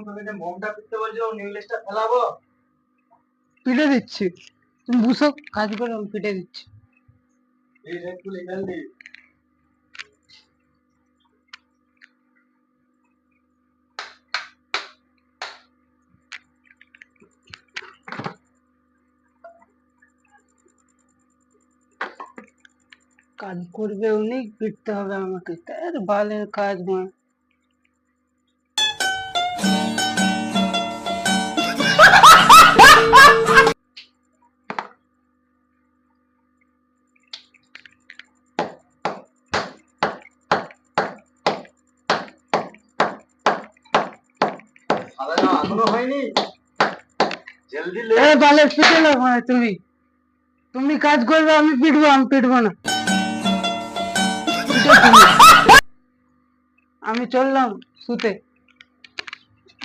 তুমি যে মোমটা পিটতে বলছো নিউলেসটা ফেলাবো। পিটে দিচ্ছি, তুমি বুঝো কাজ করে আমি পিটে দিচ্ছি। এই রেড গুলো জলদি। কাজ করবে উনি, পিটতে হবে আমাকে, তার বালের কাজ মা। সাদা এখনো হয়নি, জলদি লে। এ বালের পিটে না ভাই, তুমি তুমি কাজ করবে আমি পিটবো, আমি পিটবো না। পিটো তুমি। আমি চললাম শুতে।